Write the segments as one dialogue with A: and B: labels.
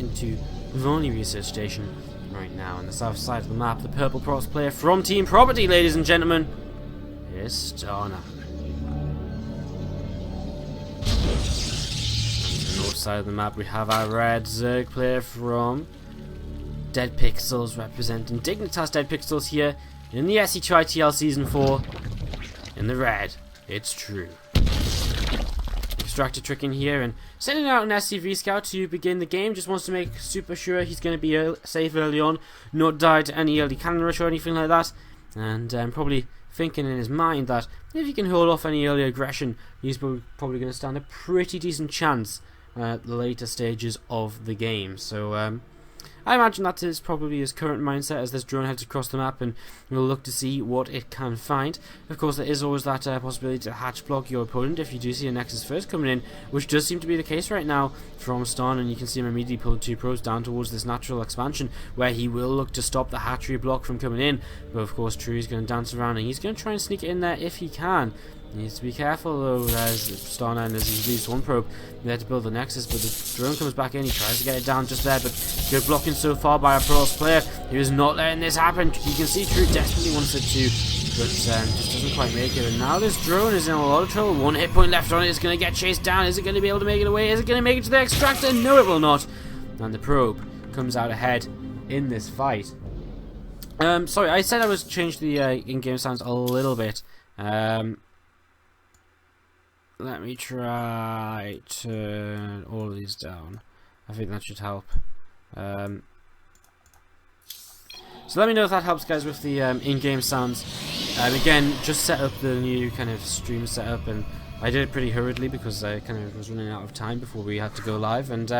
A: into Vonley Research Station right now. On the south side of the map, the purple props player from Team Property, ladies and gentlemen, is StarNaN. On the north side of the map, we have our red Zerg player from Dead Pixels, representing Dignitas Dead Pixels here in the SE2ITL Season 4. In the red, it's true. Extractor trick in here and sending out an SCV scout to begin the game. Just wants to make super sure he's going to be safe early on, not die to any early cannon rush or anything like that. And probably thinking in his mind that if he can hold off any early aggression, he's probably going to stand a pretty decent chance at the later stages of the game. So I imagine that is probably his current mindset as this drone heads across the map, and we'll look to see what it can find. Of course, there is always that possibility to hatch block your opponent if you do see a Nexus first coming in, which does seem to be the case right now from StarNaN, and you can see him immediately pull 2 probes down towards this natural expansion, where he will look to stop the hatchery block from coming in. But of course, True is going to dance around, and he's going to try and sneak it in there if he can. He needs to be careful though, as StarNaN, as he leaves one probe there to build the Nexus, but the drone comes back in. He tries to get it down just there, but good blocking so far by a Pros player. He was not letting this happen. You can see True desperately wants it to, but just doesn't quite make it. And now this drone is in a lot of trouble. 1 hit point left on it. It's going to get chased down. Is it going to be able to make it away? Is it going to make it to the extractor? No, it will not. And the probe comes out ahead in this fight. Sorry, I said I was change the in-game sounds a little bit. Let me try turn all of these down. I think that should help. So let me know if that helps, guys, with the in-game sounds. Again, just set up the new kind of stream setup, and I did it pretty hurriedly because I kind of was running out of time before we had to go live. And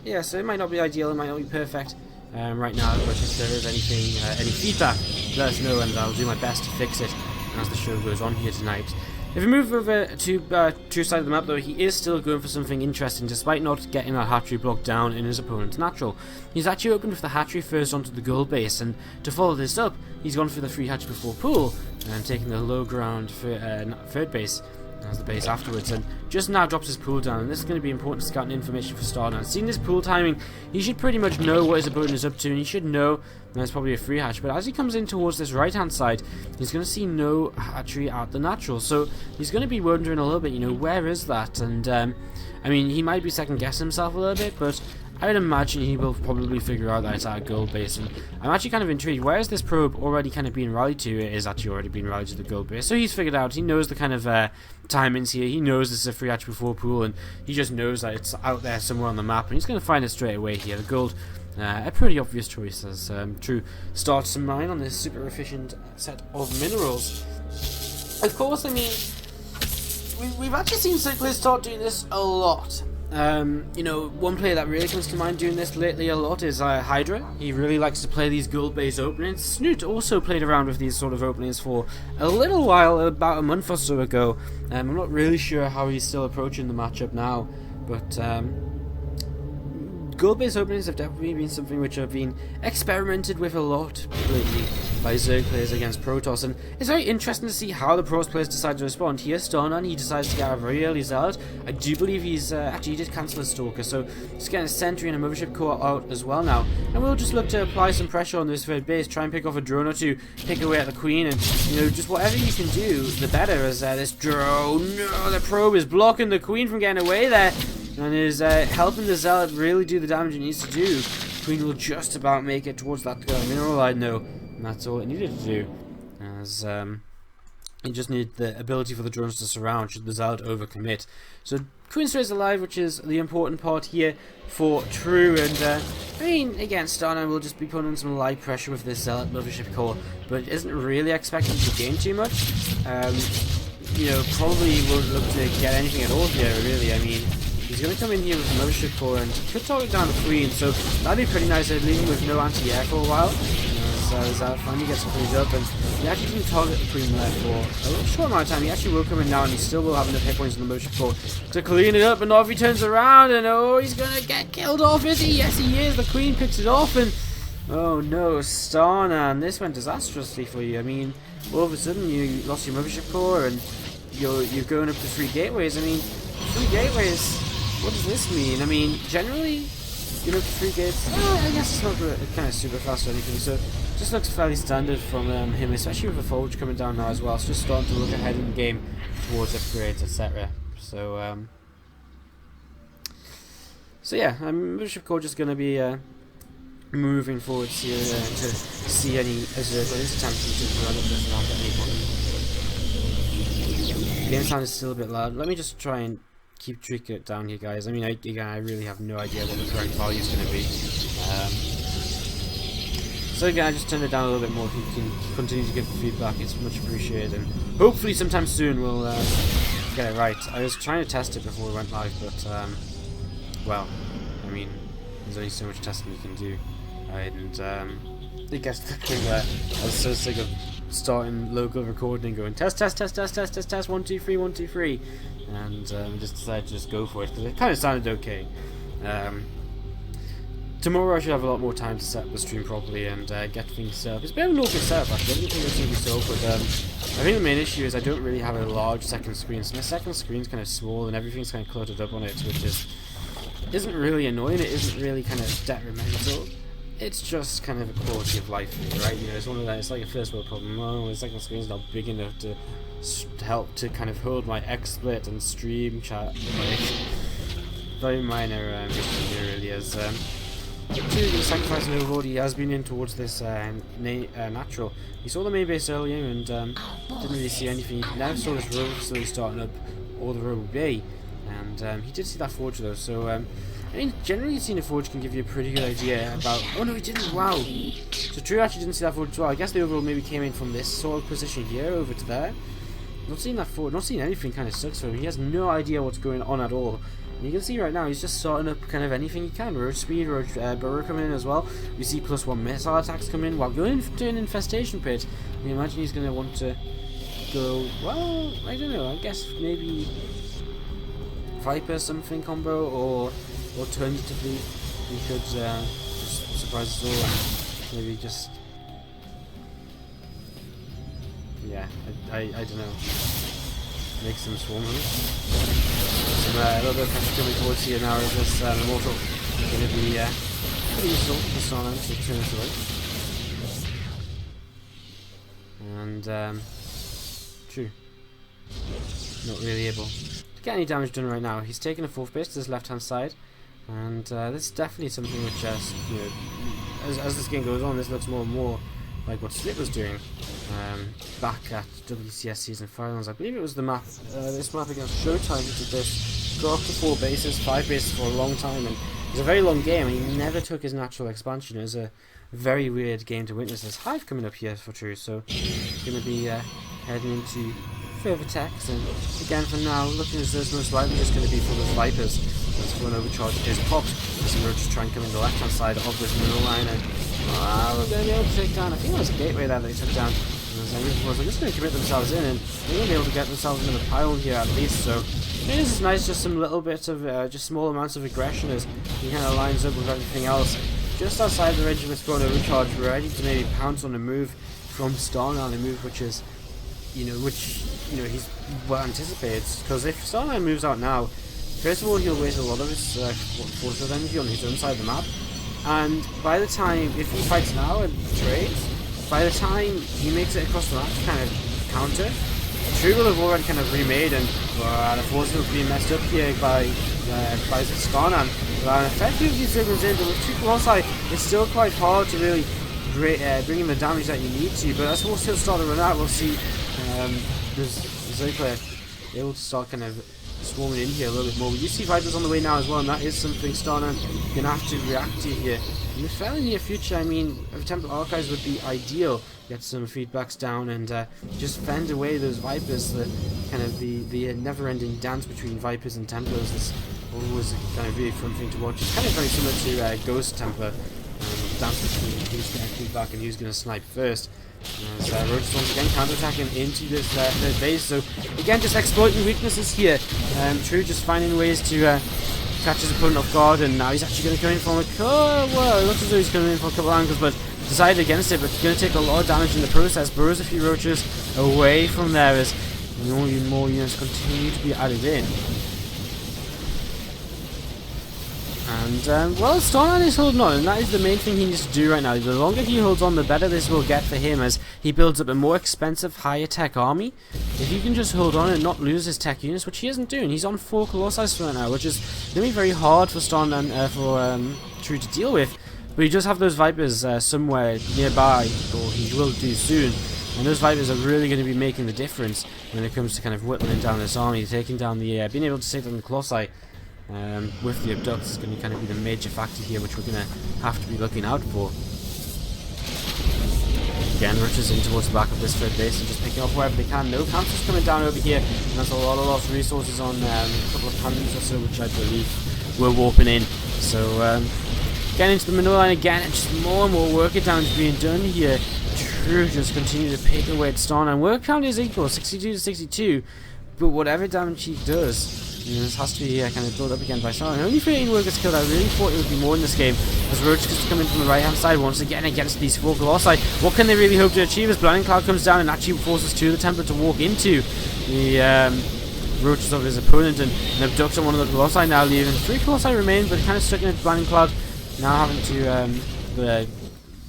A: yeah, so it might not be ideal, it might not be perfect right now, but if there is anything, any feedback, let us know, and I'll do my best to fix it as the show goes on here tonight. If we move over to True side of the map, though, he is still going for something interesting, despite not getting that hatchery block down in his opponent's natural. He's actually opened with the hatchery first onto the gold base, and to follow this up, he's gone for the free hatch before pool, and taking the low ground for third base as the base afterwards, and just now drops his pool down. And this is going to be important scouting information for StarNaN. Seeing this pool timing, he should pretty much know what his opponent is up to, and he should know there's probably a free hatch. But as he comes in towards this right hand side, he's going to see no hatchery at the natural, so he's going to be wondering a little bit, you know, where is that? And I mean, he might be second guessing himself a little bit, but I would imagine he will probably figure out that it's at a gold base. And I'm actually kind of intrigued. Where is this probe already kind of being rallied to? It is actually already being rallied to the gold base. So he's figured out, he knows the kind of timings here. He knows this is a free hatch before pool, and he just knows that it's out there somewhere on the map, and he's going to find it straight away here. The gold, a pretty obvious choice as True starts to mine on this super efficient set of minerals. Of course, I mean, we've actually seen Zerg players start doing this a lot. You know, one player that really comes to mind doing this lately a lot is Hydra. He really likes to play these gold base openings. Snoot also played around with these sort of openings for a little while, about a month or so ago. I'm not really sure how he's still approaching the matchup now, but gold base openings have definitely been something which have been experimented with a lot lately by Zerg players against Protoss, and it's very interesting to see how the Protoss players decide to respond. Here, StarNaN, he decides to get a very early Zealot. I do believe he's actually he did cancel his Stalker, so he's getting a Sentry and a Mothership Core out as well now. And we'll just look to apply some pressure on this third base, try and pick off a drone or two, pick away at the Queen, and you know, just whatever you can do, the better. As this drone, no, the probe is blocking the Queen from getting away there, and is helping the Zealot really do the damage it needs to do. Queen will just about make it towards that mineral line though, and that's all it needed to do, as it just needed the ability for the drones to surround should the Zealot overcommit. So Queen stays alive, which is the important part here for True, and I mean, again, StarNaN will just be putting on some light pressure with this Zealot Mothership Core, but isn't really expecting to gain too much. You know, probably won't look to get anything at all here, really. I mean, he's going to come in here with a Mothership Core and could target down the Queen, so that'd be pretty nice. I'd leave him with no anti-air for a while. So Zealot finally gets cleaned up, and he actually didn't target the Queen there for a short amount of time. He actually will come in now, and he still will have enough hit points on the Mothership Core to clean it up. And off he turns around, and oh, he's going to get killed off, is he? Yes, he is. The Queen picks it off, and oh no, StarNaN, this went disastrously for you. I mean, all of a sudden you lost your Mothership Core, and you're going up to 3 gateways. I mean, 3 gateways, what does this mean? I mean, generally, You know, 3 gates, I guess it's not kind of super fast or anything, so just looks fairly standard from him, especially with the Forge coming down now as well. It's just starting to look ahead in the game towards upgrades, etc. So, so yeah, Mothership Core just going to be moving forward here to see any Azergo's attempting to run up this ramp at any point. Game sound is still a bit loud. Let me just try and keep tweaking it down here, guys. I mean, again, I really have no idea what the correct value is going to be. So again, I just turned it down a little bit more. If you can continue to give feedback, it's much appreciated, and hopefully sometime soon we'll get it right. I was trying to test it before we went live, but well, I mean, there's only so much testing you can do, and I guess the thing where I was so sick of starting local recording and going test 1 2 3 1 2 3, and just decided to just go for it because it kind of sounded okay. Tomorrow I should have a lot more time to set up the stream properly and get things set up. It's a bit of an awkward setup actually. I didn't think it was going to be so awkward. I think the main issue is I don't really have a large second screen, so my second screen's kind of small and everything's kind of cluttered up on it, which isn't really annoying. It isn't really kind of detrimental. It's just kind of a quality of life thing, right? You know, it's one of that. It's like a first world problem. Oh, the second screen's not big enough to help to kind of hold my XSplit and stream chat. Like, very minor issue here really is. The sacrifice and overlord, he has been in towards this natural. He saw the main base earlier and didn't really see anything. He now saw this road facility starting up, or the road bay, and he did see that forge though. So I mean, generally seeing a forge can give you a pretty good idea about. Oh no, he didn't! Wow. So True actually didn't see that forge as well. I guess the overlord maybe came in from this sort of position here over to there. Not seeing that forge, not seeing anything kind of sucks for him. He has no idea what's going on at all. And you can see right now he's just starting up kind of anything he can. Road speed, burrow coming in as well. We see +1 missile attacks come in while going to an infestation pit. I imagine he's going to want to go, well, I don't know, I guess maybe Viper something combo, or alternatively he could just surprise us all and maybe just, yeah, I don't know, make some swarm hunts. A little bit of pressure coming towards here now as this Immortal is going to be pretty useful for StarNaN to turn it away. And True, not really able to get any damage done right now. He's taking a 4th base to his left hand side, and this is definitely something which you know, as this game goes on, this looks more and more like what Split was doing back at WCS Season Finals. I believe it was the map, this map against Showtime, who did this. Go up to 4 bases, 5 bases for a long time, and it was a very long game, and he never took his natural expansion. It was a very weird game to witness. There's Hive coming up here for True, so going to be heading into further attacks, and again for now, looking as though it's most likely just going to be for those Vipers. As for an overcharge is popped, as we're just trying to come in the left hand side of this middle line, and we're going to be able to take down, I think it was a gateway there that they took down. They're just going to commit themselves in, and they're going to be able to get themselves into the pile here at least. So I mean, this is nice, just some little bits of just small amounts of aggression as he kind of lines up with everything else just outside the range of his spawn overcharge, ready to maybe pounce on a move from StarNaN, a move which is, which he's well anticipated, because if StarNaN moves out now, first of all he'll waste a lot of his force energy on his own side of the map, and by the time, if he fights now and trades, by the time he makes it across the map to kind of counter, True will have already kind of remade, and the force will be messed up here by StarNaN. Effectively signals in, but with 2 Colossi, it's still quite hard to really bring in the damage that you need to. But as we'll still start to run out, we'll see there's Zoclair able to start kind of swarming in here a little bit more. We do see Vipers on the way now as well, and that is something StarNaN going to have to react to here. In the fairly near future, I mean, Temple Archives would be ideal. Get some feedbacks down and just fend away those Vipers. The kind of the never-ending dance between Vipers and Templars is always kind of really fun thing to watch. It's kind of very similar to Ghost Templar, the dance between who's going to feedback and who's going to snipe first. As Roach once again counter-attacking into this third base. So again, just exploiting weaknesses here. True just finding ways to catch his opponent off guard, and now he's actually going to come in from a well, it looks as though he's coming in for a couple of angles, but decided against it. But he's going to take a lot of damage in the process. Burrows a few roaches away from there as more units continue to be added in. And, well, StarNaN is holding on, and that is the main thing he needs to do right now. The longer he holds on, the better this will get for him as he builds up a more expensive, higher tech army. If he can just hold on and not lose his tech units, which he isn't doing, he's on 4 Colossi right now, which is going to be very hard for StarNaN, for True to deal with. But he does have those Vipers somewhere nearby, or he will do soon. And those Vipers are really going to be making the difference when it comes to kind of whittling down this army, taking down the, being able to take down the Colossi. With the abducts is going to kind of be the major factor here, which we're going to have to be looking out for. Again, Russia's in towards the back of this third base and just picking off wherever they can. No counters coming down over here, and there's a lot of lost resources on a couple of cannons or so, which I believe we're warping in. So, getting into the manure line again, and just more and more worker damage being done here. True just continue to pick away at StarNaN. Work count is equal, 62 to 62, but whatever damage he does, this has to be kind of built up again by StarNaN. Only 13 workers killed. I really thought it would be more in this game, as Roach is coming from the right hand side once again against these 4 Colossi. What can they really hope to achieve as Blinding Cloud comes down and actually forces 2 of the Templar to walk into the Roaches of his opponent and abducts on one of the Colossi, now leaving 3 Colossi remain, but kind of stuck in a Blinding Cloud. Now having to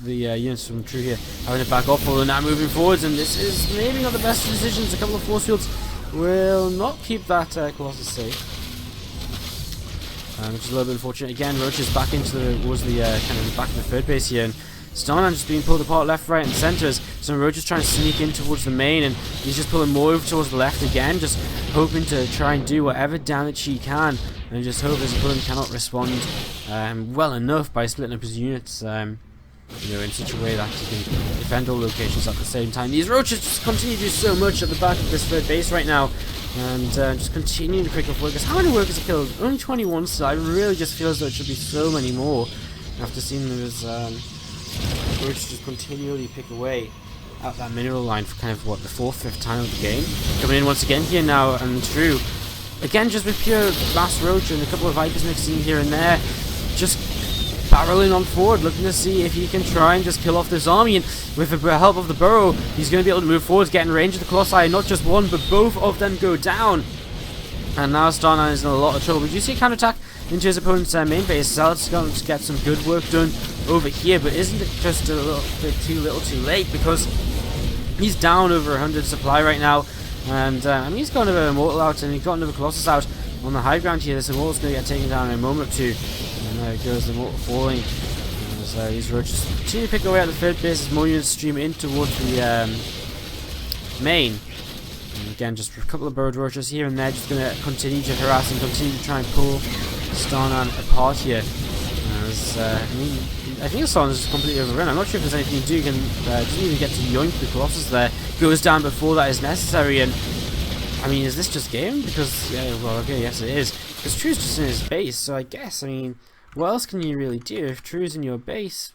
A: the units from True here having to back off, although now moving forwards, and this is maybe not the best decisions. A couple of force fields will not keep that Colossus safe, which is a little bit unfortunate. Again, Roach is back into towards the kind of the back of the third base here, and StarNaN just being pulled apart left, right, and centres. So Roach is trying to sneak in towards the main, and he's just pulling more over towards the left again, just hoping to try and do whatever damage he can, and just hope his opponent cannot respond well enough by splitting up his units. You know, in such a way that he can defend all locations at the same time. These Roaches just continue to do so much at the back of this third base right now, and just continue to pick up workers. How many workers are killed? Only 21 still. I really just feel as though it should be so many more after seeing those Roaches just continually pick away at that mineral line for kind of, what, the 4th, 5th time of the game. Coming in once again here now, and True. Again, just with pure mass Roach and a couple of Vipers mixed in here and there, just barreling on forward, looking to see if he can try and just kill off this army, and with the help of the burrow, he's going to be able to move forward, get in range of the Colossi, and not just one, but both of them go down. And now StarNaN is in a lot of trouble. But you see a counterattack into his opponent's main base. Zealot's going to get some good work done over here, but isn't it just a little bit too little too late, because he's down over 100 supply right now, and I mean, he's got another Immortal out, and he's got another Colossus out on the high ground here. This Immortal's going to get taken down in a moment or two. And there goes the Immortal falling. So these Roaches continue to pick away at the third base as more units stream in towards the main. And again, just a couple of Burrowed Roaches here and there, just going to continue to harass and continue to try and pull StarNaN apart here. As, I mean, I think StarNaN is just completely overrun. I'm not sure if there's anything to do. You can doesn't even get to yoink the Colossus there. Goes down before that is necessary, and I mean, is this just game? Because, yeah, well, okay, yes it is. Because True's just in his base, so I guess, I mean, what else can you really do if True's in your base?